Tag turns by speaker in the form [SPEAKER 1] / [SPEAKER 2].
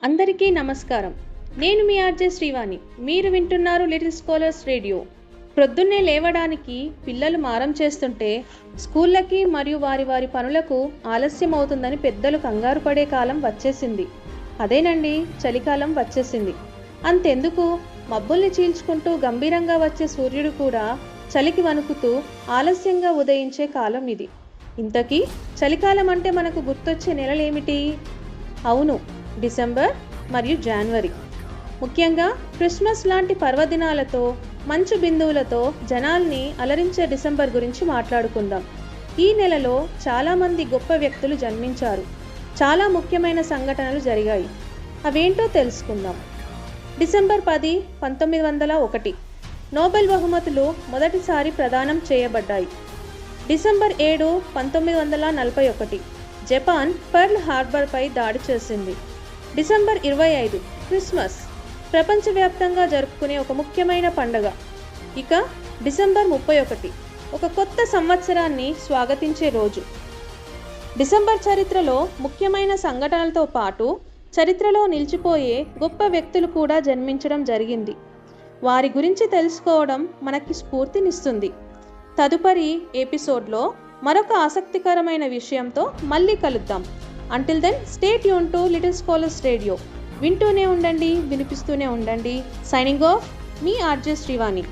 [SPEAKER 1] అందరికీ నమస్కారం. నేను మీ ఆర్జే శ్రీవాణి. మీరు వింటున్నారు లిటిల్ స్కాలర్స్ రేడియో. ప్రొద్దున్నే లేవడానికి పిల్లలు మారం చేస్తుంటే స్కూళ్ళకి మరియు వారి పనులకు ఆలస్యం అవుతుందని పెద్దలు కంగారు పడే కాలం వచ్చేసింది. అదేనండి, చలికాలం వచ్చేసింది. అంతెందుకు, మబ్బుల్ని చీల్చుకుంటూ గంభీరంగా వచ్చే సూర్యుడు కూడా చలికి వణుకుతూ ఆలస్యంగా ఉదయించే కాలం ఇది. ఇంతకీ చలికాలం అంటే మనకు గుర్తొచ్చే నెలలేమిటి? అవును, డిసెంబర్ మరియు జనవరి. ముఖ్యంగా క్రిస్మస్ లాంటి పర్వదినాలతో మంచు బిందువులతో జనాల్ని అలరించే డిసెంబర్ గురించి మాట్లాడుకుందాం. ఈ నెలలో చాలామంది గొప్ప వ్యక్తులు జన్మించారు. చాలా ముఖ్యమైన సంఘటనలు జరిగాయి. అవేంటో తెలుసుకుందాం. డిసెంబర్ 10, 1901 నోబెల్ బహుమతులు మొదటిసారి ప్రదానం చేయబడ్డాయి. డిసెంబర్ 7, 1941 జపాన్ పర్ల్ హార్బర్పై దాడి చేసింది. డిసెంబర్ 25 క్రిస్మస్, ప్రపంచవ్యాప్తంగా జరుపుకునే ఒక ముఖ్యమైన పండుగ. ఇక డిసెంబర్ 31 ఒక కొత్త సంవత్సరాన్ని స్వాగతించే రోజు. డిసెంబర్ చరిత్రలో ముఖ్యమైన సంఘటనలతో పాటు చరిత్రలో నిలిచిపోయే గొప్ప వ్యక్తులు కూడా జన్మించడం జరిగింది. వారి గురించి తెలుసుకోవడం మనకి స్ఫూర్తినిస్తుంది. తదుపరి ఎపిసోడ్లో మరొక ఆసక్తికరమైన విషయంతో మళ్ళీ కలుద్దాం. Until then, stay tuned to Little Scholars Radio. వింటూనే ఉండండి, వినిపిస్తూనే ఉండండి. సైనింగ్ ఆఫ్, మీ ఆర్జే శ్రీవాణి.